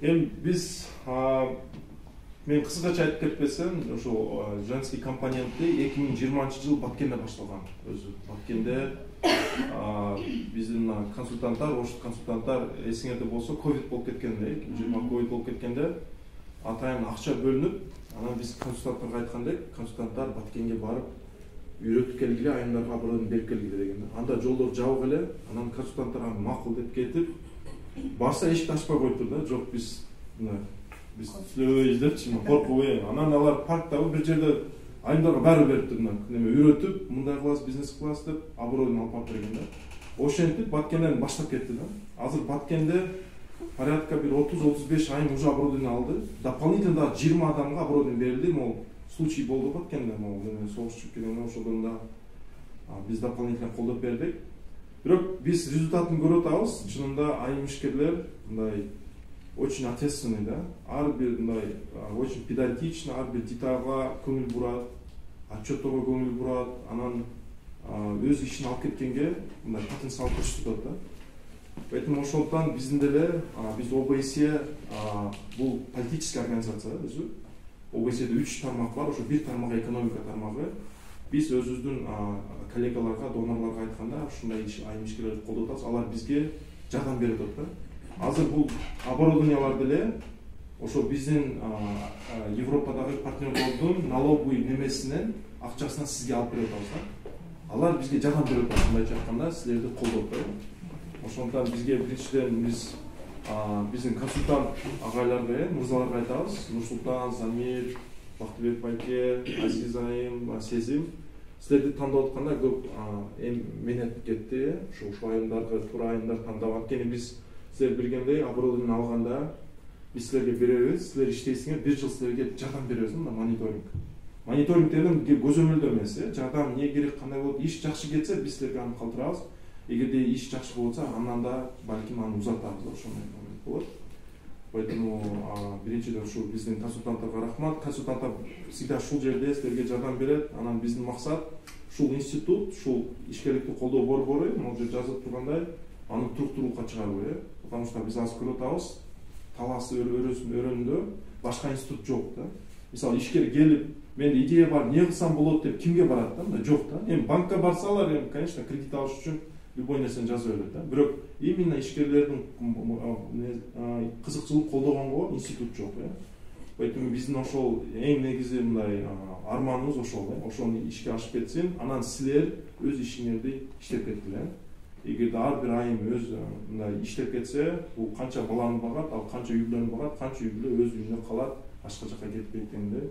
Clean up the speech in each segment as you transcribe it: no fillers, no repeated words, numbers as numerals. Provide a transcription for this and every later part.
Эми биз мен кыскача айтып кетпесем, ошо женский компонентти 2020 жыл Баткенде башталган. Өзү Баткенде биздин консультанттар, ош консультанттар эсиңерде болсо ковид болуп кеткенде, 2020 ковид болуп кеткенде атайын акча бөлүнүп, анан биз консультанттарга айткандек, консультанттар Баткенге барып үйрөтүп келгиле, айымдарга аброюн берип келгиле деген. Анда жолдор жабык эле, анан консультанттарга макул деп кетип, барса эшикти ачпай коюптур да, жок биз сүйлөбөйбүз депчи, коркуп, анан алар парктагы бир жерде айымдарга баары бериптир, неме үйрөтүп, мындай кылабыз, бизнес кылабыз деп аброюн алып барып берген да. Ошентип Баткенден баштап кетти да. Азыр Баткенде порядка бир 30-35 айым уже оборудование алды. Дополнительно 20 адамга оборудование берилди, мол случай болду Баткенде, мол согуш чыгып кеткен, ошондо биз дополнительно колдоп бердик. Бирок биз результатын көрүп атабыз. Чынында айым ишкерлер мындай очень ответственный, да. Ар бир мындай очень педантичный, ар бир детальга көңүл бурат, отчетторго көңүл бурат, анан өз ишин алып кеткенге мындай потенциал көрсөтөт да. Поэтому ошондон биздин деле биз ОБСЕ бул политический организация өзү. ОБСЕде 3 тармак бар, ошо бир тармак экономика тармагы. Биз өзүбүздүн коллегаларга, донорлорго айтканда ушундай айым ишкерлерди колдоп атабыз, алар бизге жардам берип атат да. Азыр бул оборудованиялар деле ошо биздин Европадагы партнерлордун налоговый немесинен акчасынан сизге алып берип атабыз да. Алар бизге жардам берип атат, мындайча айтканда силерди колдоп да. Ошондон бизге биринчиден биздин консультант агайларга, мырзаларга айтабыз. Нурсултан, Замир, Бактыбек байке, Азиз айым, Сезим, силерди тандап атканда көп менет кетти. Ушул айымдарга туура айымдар тандап анткени биз силер билгендей оборудование алганда биз силерге беребиз, силер иштейсиңер, бир жыл силерге жардам беребиз, мониторинг. Мониторинг дегеним көзөмөлдөө эмес, жардам эмне керек, кандай болот, иш жакшы кетсе биз силерге аны калтырабыз. Эгерде иш жакшы болсо, андан да балким аны узартабыз, ошондой болот. Поэтому биринчиден ушу биздин консультанттарга рахмат. Консультанттар всегда ушул жерде силерге жардам берет. Анан биздин максат ушул институт, ушул ишкерликти колдоо борбору, могу жазып тургандай, аны туруктуулукка чыгаруу, потому что биз азыр көрүп атабыз, талас өрөөнүндө башка институт жок да. Мисалы ишкер келип, менде идея бар, эмне кылсам болот деп кимге барат да? Мындай жок да. Эми банкка барсалар, эми конечно кредит алыш үчүн любой нерсени жаза берет да. Бирок именно ишкерлердин кызыкчылык колдогонго институт жок, Поэтому биздин ошол эң негизи мындай арманыбыз ошол, ошону ишке ашып кетсин, анан силер өз ишиңерди иштеп кеткиле. Эгерде ар бир айым өз мындай иштеп кетсе, бул канча баланы багат, ал канча үй бүлөнү багат, канча үй бүлө өз үйүнө калат, башка жака кетпейт дегенде.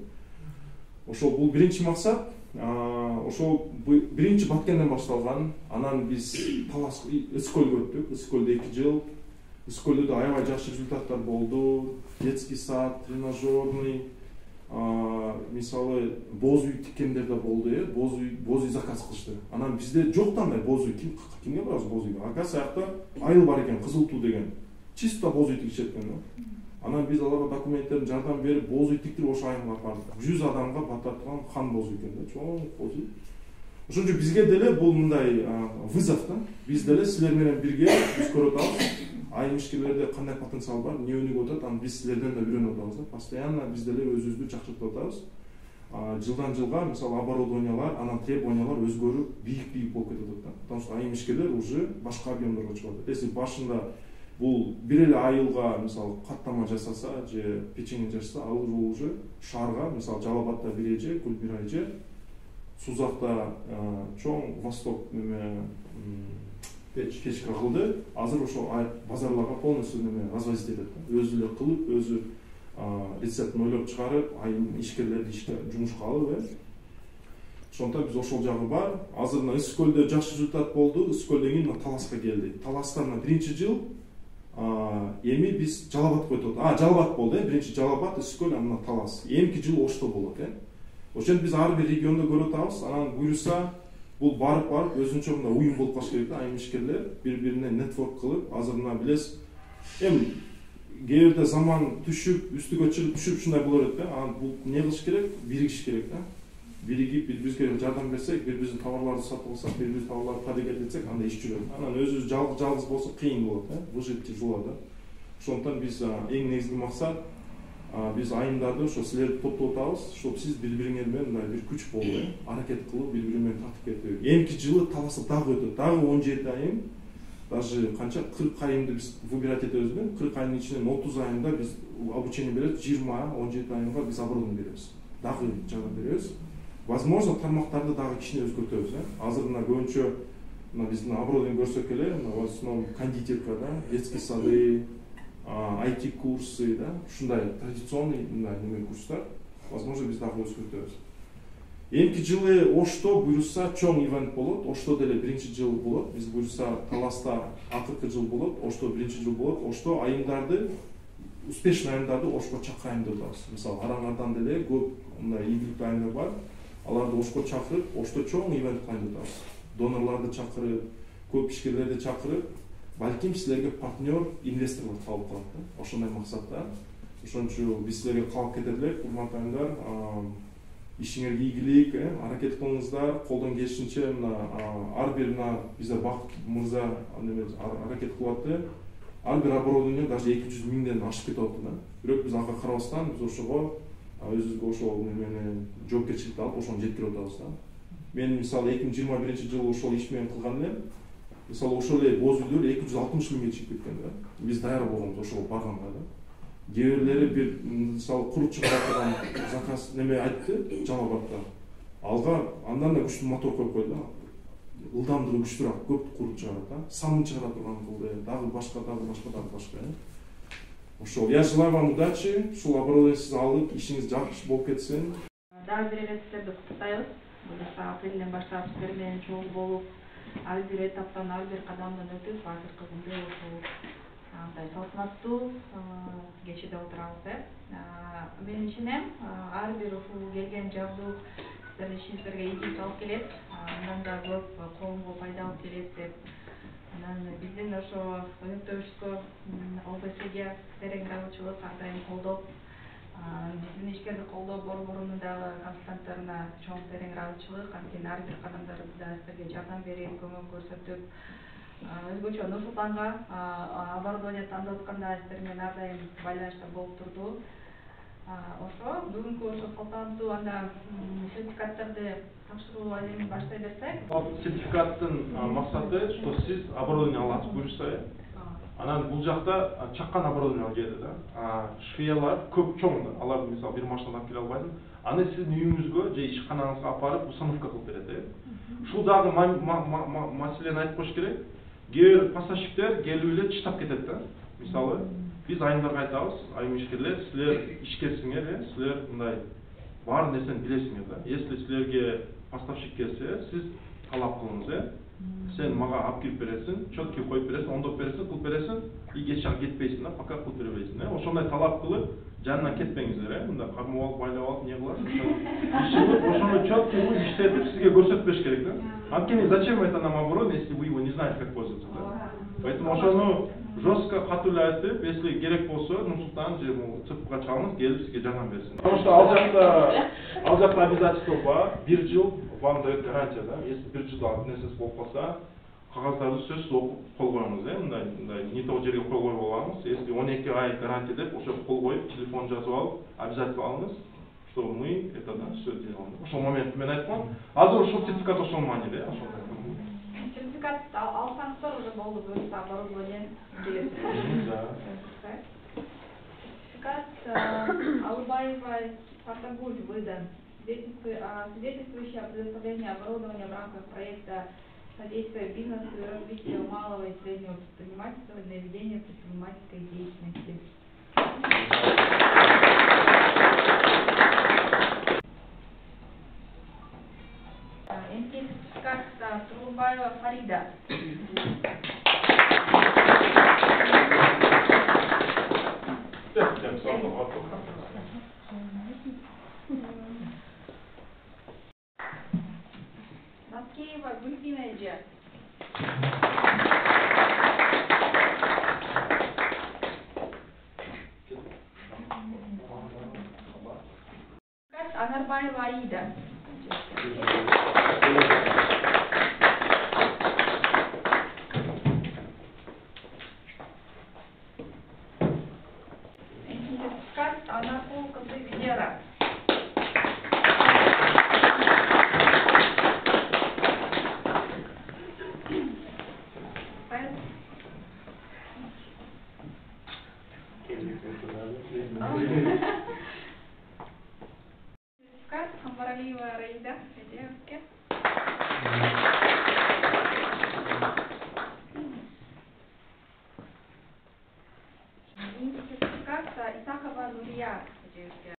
Ошол бул биринчи максат. Ошол биринчи Баткенден башталган. Анан биз талас Ыскөлгө өттүк. Ыскөлдө 2 жыл. Ыскөлдө да аябай жакшы результаттар болду. Детский сад, тренажерный, мисалы боз үй тиккендер да болду, боз үй заказ кылышты. Анан бизде жок тандай боз үй, кимге барабыз боз үйгө? Оказывается, аякта айыл бар экен, Кызыл Туу деген. Чисто боз үй тигишет экен да. Анан биз аларга документтерин жардам берип, боз үй тиктирип ошо айымга бардык. 100 адамга бататылган хан боз үй экен да, чоң боз үй. Ошон үчүн бизге деле бул мындай вызов да. Биз деле силер менен бирге биз көрүп атабыз. Айым ишкерлерде кандай потенциал бар, эмне өнүгүп атат, аны биз силерден да үйрөнүп атабыз да. Постоянно биз деле өзүбүздү жакшыртып атабыз. Жылдан жылга мисалы оборудованиялар, анан требованиялар өзгөрүп, бийик болуп кетип атат да. Потому что айым ишкерлер уже башка объемдорго чыгып атат. Если башында бул бир эле айылга мисалы каттама жасаса же печенье жасаса, ал уже шаарга, мисалы Жалал-Абадта бир эже, Көл бир эже, Сузакта чоң Восток печка кылды. Азыр ошо базарларга полностью развозить этет. Өзү эле кылып, өзү рецептин ойлоп чыгарып, айым ишкерлерди жумушка алып, Ошондон биз ошол жагы бар. Азыр Ыскөлдө жакшы результат болду. Ыскөлдөн кийин Таласка келди. Таласта биринчи жыл эми биз Жалал-Абад койтуп атат. Жалал-Абад болду, биринчи Жалал-Абад, Ыскөл, анан Талас. Эмки жыл Ошто болот, Ошентип биз ар бир региондо көрүп атабыз. Анан буюрса бул барып өзүнчө мындай уюм болуп калыш керек да, айым ишкерлер бири-бирине нетворк кылып, азыр билесиз, эми кээ бирде заман түшүп, үстүгө чыгып түшүп ушундай болор экен, анан бул эмне кылыш керек? Биригиш керек да. Биригип бири-бирибизге жардам берсек, бири-бирибиздин товарларды сатып алсак, бири-бирибиздин товарларды продвигать этсек, анда иш жүрөт. Анан өзүбүз жалгыз болсо кыйын болот, выжить тяжело да. Ошондуктан биз эң негизги максат биз айымдарды ошо силерди топтоп атабыз, чтобы сиз бири-бириңер менен мындай бир күч болуп, аракет кылып, бири-бири менен тартып кетүү. Эмки жылы талашып дагы өтөт. Дагы 17 айым, даже канча 40 айымды биз выбирать этебиз да. 40 айдын ичинен 30 айында биз обучение беребиз, 20-17 айымга биз оборудование беребиз. Дагы жардам беребиз. Возможно, тармактарды дагы кичине өзгөртөбүз. Азыр мына көбүнчө мына биздин оборудование көрсөк эле, в основном кондитерка, да, детский сады, IT курсы, да, ушундай традиционный неме курстар, возможно, биз дагы өзгөртөбүз. Эмки жылы Ошто буюрса чоң ивент болот. Ошто деле биринчи жыл болот. Биз буюрса Таласта акыркы жыл болот. Ошто биринчи жыл болот. Ошто айымдарды, успешный айымдарды Ошко чакырайын деп атабыз. Мисалы, Араңардан деле көп мындай ийгиликтүү айымдар бар. Аларды Ошко чакырып, Ошто чоң ивент кылайын деп атабыз. Донорларды чакырып, көп ишкерлерди чакырып, балким силерге партнер, инвесторлор табылып калат да. Ошондой максатта. Ошон үчүн биз силерге кабыл кетет элек, урматтуу айымдар, ишиңерге ийгилик, аракет кылыңыздар, колдон келишинче мына ар бир мына бизде Бакыт мырза аракет кылып атты. Ар бир оборудование даже 200 миңден ашып кетип атты да. Бирок биз ага карабастан биз ошого өзүбүзгө ошол немени жоопкерчиликти алып ошону жеткирип атабыз да. Мен мисалы 2021 жылы ошол иш менен кылган элем. Мисалы ошол эле боз үйлөр 260 миңге чыгып кеткен да. Биз даяр болгонбуз ошого барганга да. Кээ бирлери бир мисалы куруп чыгарат заказ неме айтты Жалал-Абадта. Алга андан да күчтүү мотор коюп койду да. Ылдамдыгы күчтүүрөөк, көп куруп чыгарат да. Самын чыгара турган кылды, дагы башка. Ошол я желаю вам удачи, ушул оборудованиеңизди алып, ишиңиз жакшы болуп кетсин. Дагы бир эре сиздерди куттуктайбыз. Буюрса апрелден баштап сиздер менен чогуу болуп, ар бир этаптан, ар бир кадамдан өтүп, азыркы күндө ушул салтанаттуу кечеде отурабыз. Мен ишенем, ар бир ушул келген жабдуу сиздердин ишиңиздерге ийгилик алып келет, андан да көп коомго пайда алып келет деп. Анан биздин ошо өнөктөбүбүзгө ОБСге терең ыраазычылык, ар дайым колдоп, биздин ишкерди колдоо борборунун дагы консультанттарына чоң терең ыраазычылык, анткени ар бир кадамдарыбызда сиздерге жардам берип, көмөк көрсөтүп, өзгөчө Нур Султанга оборудование тандап атканда сиздер менен ар дайым байланышта болуп турду. Ошо бүгүнкү ошо салтанаттуу анда сертификаттарды тапшыруу айын баштай берсек. Сертификаттын максаты, что сиз оборудование аласыз буюрса, анан бул жакта чаккан оборудование келет да. Швеялар көп чоң, аларды мисалы бир машинадан алып келе албайсың. Аны сиздин үйүңүзгө же ишканаңызга алып барып установка кылып берет. Ушул дагы маселени айтып коюш керек. Кээ бир поставщиктер келип эле чыштап кетет да. Мисалы, биз айымдарга айтабыз, айым ишкерлер, силер ишкерсиңер, силер мындай бар нерсени билесиңер да. Если силерге поставщик келсе, сиз талап кылыңыз, сен мага алып келип бересиң, четкий коюп бересиң, оңдоп бересиң, кылып бересиң, и кеч жака кетпейсиң да, пока кылып бере бересиң. Ошондой талап кылып, жанынан кетпеңиздер, мындай кармап алып, байлап алып, не кыласыз? Ошону четкий иштетип сизге көрсөтүп бериш керек да. Анткени зачем это нам оборудование, если вы его не знаете, как пользоваться, да? Поэтому ошону жестко катуу айтып, если керек болсо, Нур-Султан же ЦПК чалыңыз, келип сизге жардам берсин. Потому что ал жакта обязательство бар, 1 жыл вам дает гарантия, да? Если 1 жылда нерсеси болуп калса, кагаздарды сөзсүз окуп кол коюңуз, мындай не того жерге кол коюп албаңыз. Если 12 ай гарантия деп, ошо кол коюп, телефон жазып алып, обязательство алыңыз, что мы это да, все делаем. Ошол моментте мен айткам, азыр ушул сертификат ошол маани, да, ошол. Сертификат алсаңыздар уже болду, буюрса оборудование келет. Сертификат Алыбаевой Сартагуль выдан, свидетельствующий о предоставлении оборудования в рамках проекта содействия бизнесу и развитию малого и среднего предпринимательства и наведения предпринимательской деятельности. Сертификат Тургунбаева Фарида. Наскеева Гульфинаджа. Анарбаева Аида. Сертификат Хамбаралиева Раида Федеевке. Сертификат Исакова Нурия Федеевке.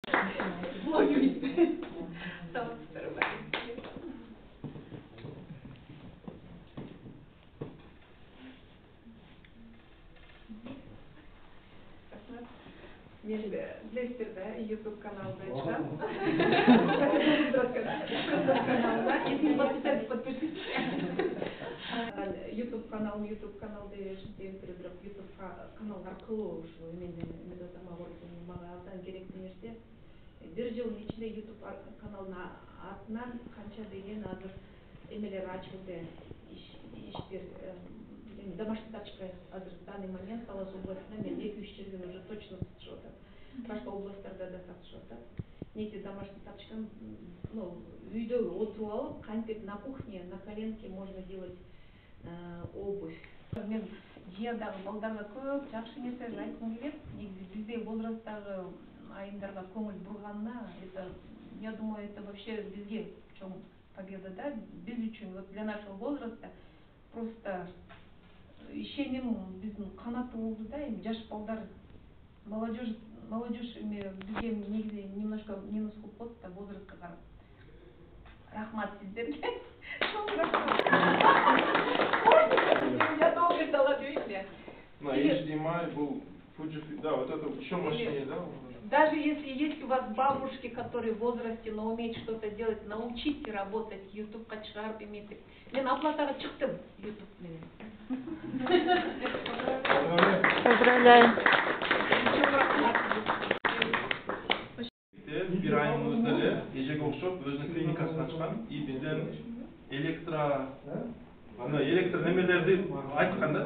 Мен білесіздер да, YouTube каналда шығам. Каналда. Если подпишитесь. YouTube каналда жұмыстайын бірақ YouTube канал арқылы ошо мен мага абдан керектүү нерсе. Бир жыл ичинде YouTube каналына атынан канча деген азыр эмелер ачылды. Иштер домашний тачка азыр в данный момент Талас областында мен 2-3 жерден уже точно сатышып атат. Башка областтарда да сатышып атат. Негизи домашний тачканы, үйдө отуруп алып, кантип на кухне, на коленке можно делать обувь. Мен жыядагы балдарга көп жакшы нерселерди айткым келет. Негизи биздей возрасттагы айымдарга көңүл бурганына, это, я думаю, это вообще бизге чоң победа, да, биз үчүн, вот для нашего возраста просто ишеним биздин канаты болду да, эми жаш балдар, молодежь бизге негизи немножко минус кылып коет да возрастка карап. Рахмат сиздерге. Я долго ждала, видите? На HDMI был Fujifilm, да, вот это еще мощнее, да? Даже если есть у вас бабушки, которые в возрасте, но умеют что-то делать, научите работать YouTube качарып эметип. Мен оплатага чыктым YouTube менен. Поздравляю. Bir ayın өзүнө эле эжеге окшоп өзүнүн клиникасын ачкан и бизден электр немелерди айткан да,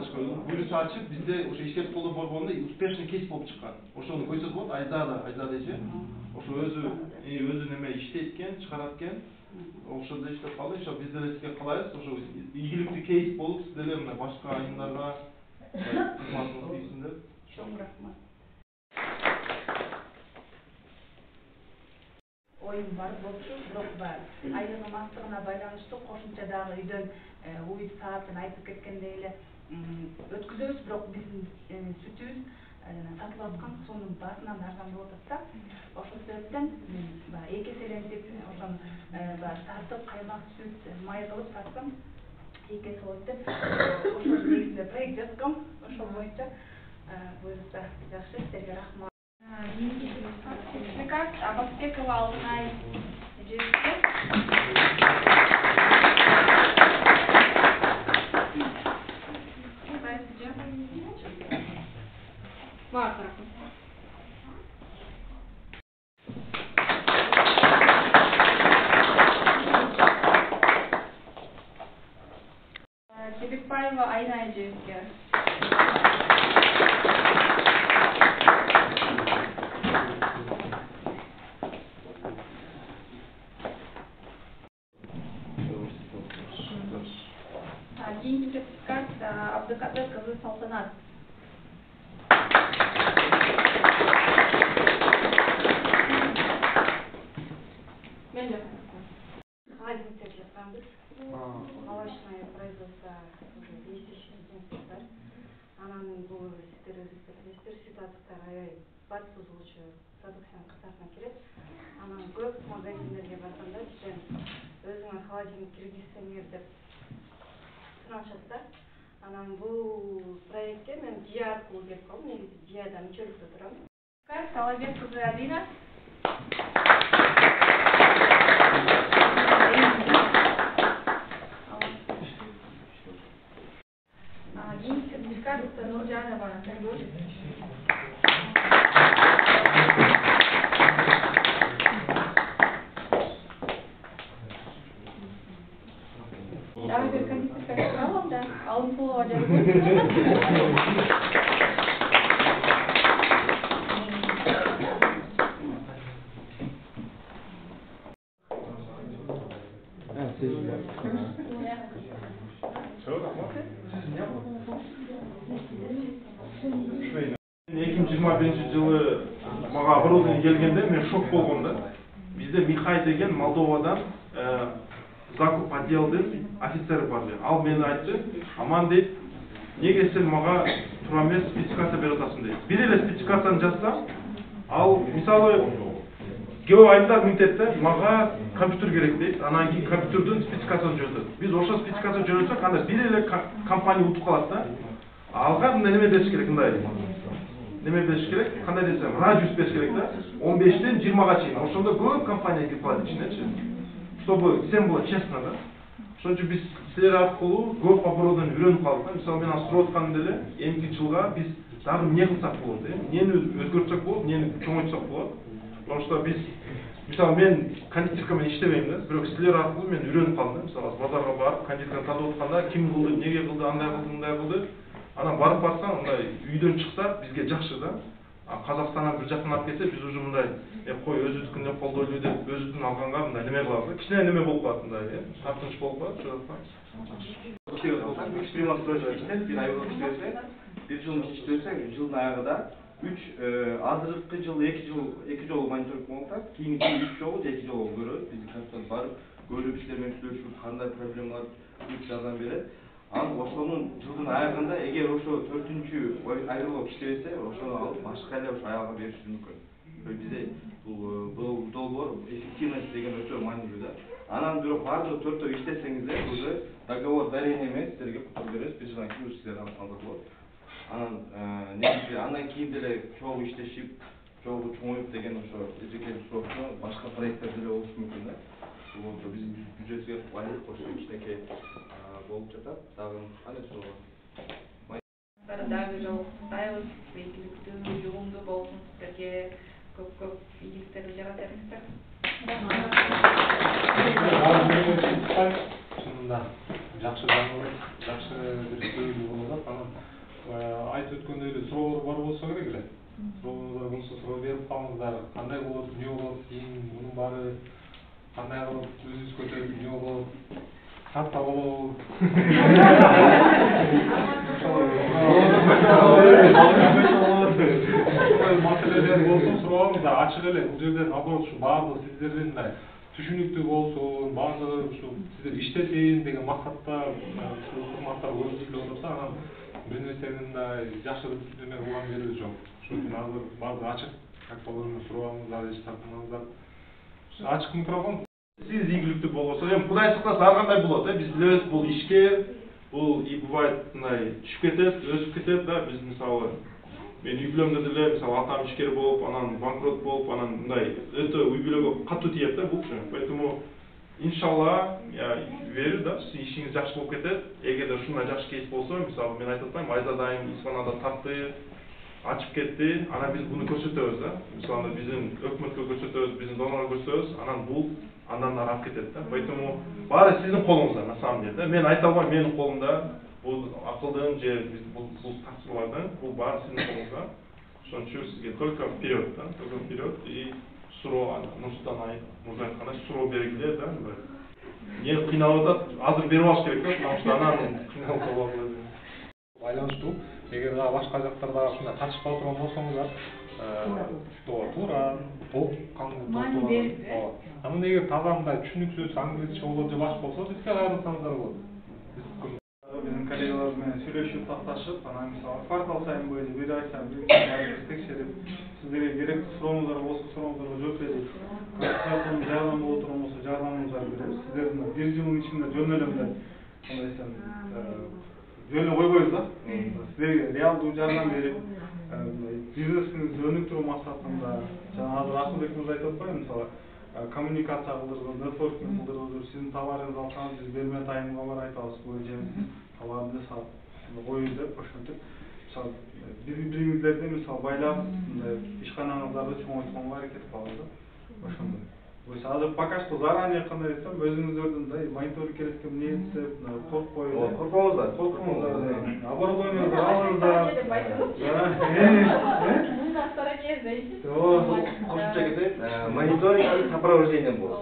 буюрса ачып бизде ошо иштеп колдо болгондо успешный кейс болуп чыккан. Ошону койсо болот, Айзада эже. Ошо өзү неме иштейт экен, чыгарат экен. Ошондо иштеп калды. Ошо биз деле сизге каалайбыз, ошо ийгиликтүү кейс болуп сиз деле мына башка айымдарга кызматыңыз тийсин деп. Чоң рахмат. Oyun бар болчу, бирок айлыгы мактыгына байланыштуу кошумча дагы үйдөн уйт саатын айтып кеткендей эле өткүзөбүз, бирок биздин сүтүбүз сатылып аткан суунун баасынан арзан болуп атат да. Ошол себептен эки эселентип ошону сатып каймак, сүт, май кылып сатсам эки эсе болот деп ошол негизинде проект жазгам. Ошол боюнча буюрса жакшы, силерге рахмат. Сертификат Абакбекова Алтынай эжебизге. Чебекбаева Айна эжебизге. Кийинки сертификат Абдыкадыр кызы Салтанат. Мен жасадым. Холодильник жасағанбыз. Молочное производство естественно. Анан бул сиздер ситуацияда аябай бат бузулуучу продукцияны кытартына кирет. Анан көп магазиндерге барганда сен өзүңөр холодильник киргизсеңер деп сунашат. Анан бул проектке мен Жия аркылуу келип калдым. Негизи Жияда мүчөлүктө турам. Талабек кызы Алина. Сертификат Нуржанова Сергей. Дагы бир кондитер алам да, алым пулга жазып. 2021 жылы мага оборудование келгенде мен шок болгом да. Бизде Михай деген Молдовадан закуп отделдин офицери бар. Ал мени айтты, аман дейт, неге сен мага тура эмес спецификация берип атасың дейт. Бир эле спецификацияны жазсам, ал мисалы Гео айдар мектепте мага компьютер керек дейт. Анан кийин компьютердин спецификациясын жөнөтөт. Биз ошо спецификацияны жөнөтсөк, анда бир эле компания утуп калат да. Алга мындай неме бериш керек, мындай. Неме бериш керек? Кандай десем, радиус бериш керек да. 15-тен 20-га чейин. Ошондо көп компания кирип калат ичинечи. Чтобы всем было честно, да? Ошон үчүн биз силер аркылуу көп оборудование үйрөнүп калдык. Мисалы мен азыр сурап атканым деле, эмки жылга биз дагы эмне кылсак болот, эмнени өзгөртсөк болот, эмнени чоңойтсак болот. Потому что biz, misal men кондитерка менен иштебейм да, бирок силер аркылуу мен үйрөнүп калдым да. Мисалы базарга барып, кондитерканы тартып атканда ким кылды, неге кылды, андай кылды, мындай кылды. Анан барып барсаң, мындай үйдөн чыкса бизге жакшы да. Казакстандан бир жактан алып келсе, биз уже мындай, кой өзүбүздүкүнө колдойлу деп, өзүбүздүн алганга мындай неме кылабыз. Кичине неме болуп калат мындай, тартынч болуп калат, ошондуктан. Иштебей калсаң, эксперимент строительство иштеп, бир ай болуп иштебесең, бир жылдын ичинде иштебесең, жылдын аягында азыркы жыл 2 жолу мониторинг болуп атат, кийинки 3 жолу же 2 жолу көрөбүз. Биздин консультант барып, көрүп иштер менен сүйлөшүп, кандай проблемалар бүт жардам берет. Анан ошонун жылдын аягында эгер ошо 4-чү айрылып иштебесе, ошону алып башка эле ошо аялга бериши мүмкүн. Бизде бул долбоор эффективность деген өтө маанилүү да. Анан бирок баардыгы 4-төө иштесеңиздер, уже договор дарение эмес, силерге путун беребиз, бир жылдан кийин силерден алсаңыздар болот. Негизи андан кийин деле чогуу иштешип, чогуу чоңоюп деген ошо эжеке срокту башка проекттер деле болушу мүмкүн да. Бул биздин бюджетке байлык ошо кичинекей болуп жатат. Дагы кандай суроо бар? Дагы бир жолу куттуктайбыз. Ийгиликтүү, жугумдуу болсун сиздерге. Көп ийгиликтерди жарата бериңиздер. Чынында жакшы жаңылык, жакшы бир сөйлүү болуп атат. Айтып өткөндөй эле суроолор бар болсо керек эле. Суроолор болсо суроо берип калыңыздар. Кандай болот, эмне болот, кийин мунун баары кандай кылып өзүбүз көтөрүп эмне болот, катта болобу. Маселелер болсо суроолорду ачык эле. Бул жерде наоборот ушу баардыгы сиздердин мындай түшүнүктүү болсун, баардыгы ушу сиздер иштесин деген максатта ушул форматтар көрсөтүлүп атат. Анан бир нерсени мындай жакшы неме кылган жерибиз жок. Ошон үчүн азыр баардыгы ачык. Как положено суроолорңуздар, эч тартмаңыздар. Ачык микрофон. Сиз ийгиликтүү болгосо, эми Кудай сактаса ар кандай болот, биз билебиз, бул ишкер, бул и бывает мындай түшүп кетет, өсүп кетет да. Биз мисалы мен үй бүлөмдө деле мисалы атам ишкер болуп, анан банкрот болуп, анан мындай өтө үй бүлөгө катуу тиет да булчу. Поэтому иншалла, я верю да, сиздин ишиңиз жакшы болуп кетет. Эгерде ушундай жакшы кейс болсо, мисалы мен айтып атпайм, Айза дайым Испанияда тартты, ачып кетти, анан биз буну көрсөтөбүз да. Мисалы биздин өкмөткө көрсөтөбүз, биздин донорго көрсөтөбүз, анан бул андан ары алып кетет да. Поэтому баары сиздин колуңузда на самом деле. Мен айта албайм, менин колумда бул акылдын же бул тапсырмалардын, бул баары сиздин колуңузда. Ошон үчүн сизге только вперед да, только вперед и суроо Нурсултан мырза айткандай суроо бергиле да. Не кыйналып атат, азыр берип алыш керек да, потому что анан кыйналып калат. Байланыштуу. Эгер башка жактарда ушундай катышпай турган болсоңуздар, туура, толук кандуу берип. Анан эгер таза мындай түшүнүксүз англисче болот же башка болсо, бизге кайрылсаңыздар болот. Биздин коллегалар менен сүйлөшүп, такташып, анан мисалы квартал сайын боюнча бир ай сайын текшерип, сиздерге керектүү сурооңуздар болсо сурооңуздарга жооп берип, консультациялык жардам боло турган болсо жардамыңызды беребиз. Сиздердин бир жылдын ичинде жөн эле мындай кандай десем, жөн эле койбойбуз да. Сиздерге реалдуу жардам берип, бизнесиңизди өнүктүрүү максатында, жана азыр Акылбек мырза айтып атпайбы, мисалы коммуникация кылдырып, нетворкинг кылдырып, сиздин товарыңызды алсаңыз, биз берме тайымга бар айтабыз, боюнча товарды сатып коюу деп, ошентип, мисалы бири-бириңиздерди мисалы байлап, мындай ишканаңыздарды чоңойтконго аракет кылабыз да. Ошондой. Азыр пока что заранее кандай десем, өзүңүздөрдүн мындай мониторинг керектен ниеттеп, коркпой. Коркпоңуздар. Оборудованиеңизди алыңыздар. Кошумча кетейин, мониторинг и сопровождение болот.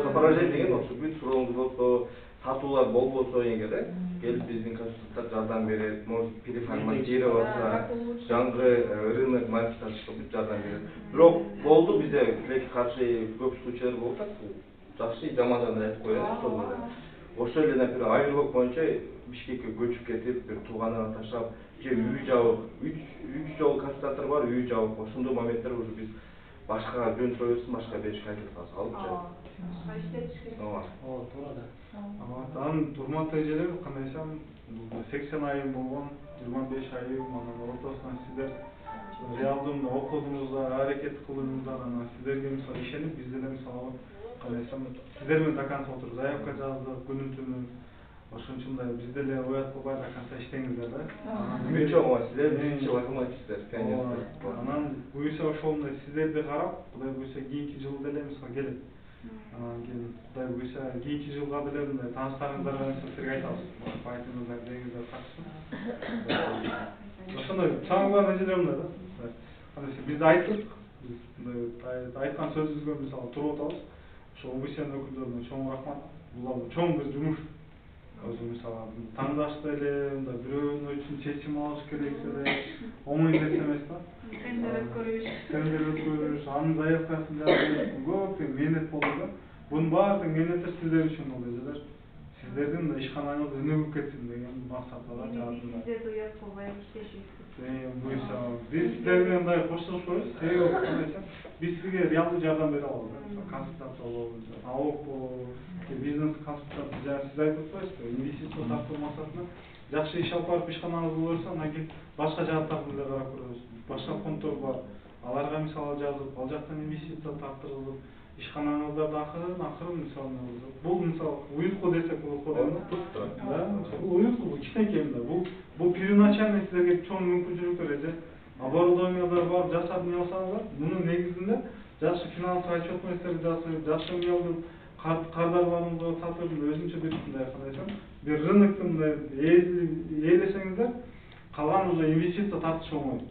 Сопровождение деген ошо бүт сурооңуз болсо, сатуулар болбосо эгер келип биздин консультанттар жардам берет, может переформат жери болса, жаңы рынок маркет ачышка бүт жардам берет. Бирок болду бизде тилекке каршы көп случайлар болуп атат. Жакшы жаман жагын айтып коелу ошол эле. Ошол эле, например, Айырлык боюнча Бишкекке көчүп кетип, бир тууганына таштап, же үй жабып, 3 жолу консультанттар бар, үй жабып, ошондой моменттер уже биз башка жөн союбуз, башка беришке аракет кылабыз, алып чыгабыз. Иштетиш керек. Ооба, туура да. Анан урматтуу эжелер, кандай десем, 80 айым болгон, 25 айым, анан ортосунан сиздер реалдуу окудуңуздар, аракет кылдыңыздар, анан сиздерге мисалы ишенип, биз деле мисалы кандай десем, сиздер менен до конца отуруп заявка жаздык, күнү түнү. Ошончундай биз деле оят кылбай до конца иштеңиздер да. Эмне чоң сиздер биринчи локомотивсиздер, пионерсиздер. Анан буюрса ошондой сиздерди карап, Кудай буюрса кийинки жылы деле мисалы келет. Анан кийин Кудай буюрса кийинки жылга деле мындай тааныштарыңыздарга силерге айтабыз. Айтыңыздар, дегиңиздер катышсын. Ошондой чаңгылар эжелер мындай да. Кандай десем, биз айттык, биз мындай айткан сөзүбүзгө мисалы туруп атабыз. Ошо УБСН өкүлдөрүнө чоң рахмат. Бул чоң бир жумуш. Өзү мисалы тандашты эле, мындай бирөөнүн үчүн чечим алыш керексе эле оңой нерсе эмес да. Тендер өткөрүш, анын заявкасын жазып, көп мээнет болду да. Бунун баардык мээнети сиздер үчүн болду эжелер. Сиздердин мындай ишканаңыз өнүгүп кетсин деген максатта жаздым. Сиздерди уят кылбай иштешибиз. Буюрса биз силерге мындай коштошпойбуз. Себеби кандай десем, биз сизге реалдуу жардам бере алабыз. Консультация болобу, налог болобу, бизнес консультация, жана сиз айтып атпайсызбы, инвестиция тартуу максатында жакшы иш алып барып ишканаңыз боло берсе, анан кийин башка жааттарды деле карап көрөбүз. Башка фонддор бар. Аларга мисалы жазып, ал жактан инвестиция тартырылып, ишканаңыздарды акырын мисалы бул мисалы уютку десек болот да. Бул уютку кичинекей мындай. Бул первоначальный силерге чоң мүмкүнчүлүктөр эже. Оборудованиялар бар, жасап эмне алсаңыздар, мунун негизинде жакшы финансовый отчетностьтер жасап, жакшы эмне алып, кардарларыңызга сатып, өзүнчө бир мындай кандай десем, бир рынокто мындай ээлесеңиздер, калган уже инвестиция тартыш оңой.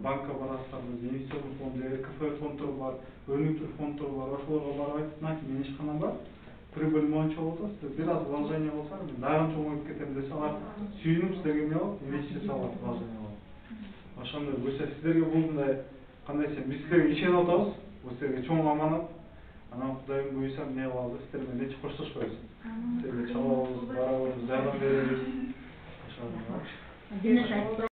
Банкка барасыздар, инвестициялык фонд, РКФ фонддор бар, өнүктүрүү фонддор бар, ошолорго барып айтып, мынакей менин ишканам бар, прибыль моунча болот, сиздер бир аз вложение кылсаң, мен дагы чоңоюп кетем десе, алар сүйүнүп силерге эмне кылат, инвестиция салат, вложение кылат. Ошондой буюрса сиздерге бул мындай кандай десем, биз силерге ишенип атабыз, бул силерге чоң аманат. Анан Кудайым буюрса эмне кылабыз, сиздер менен эч коштошпойбуз. Силерге чабабыз, барабыз, жардам беребиз. Ошондой.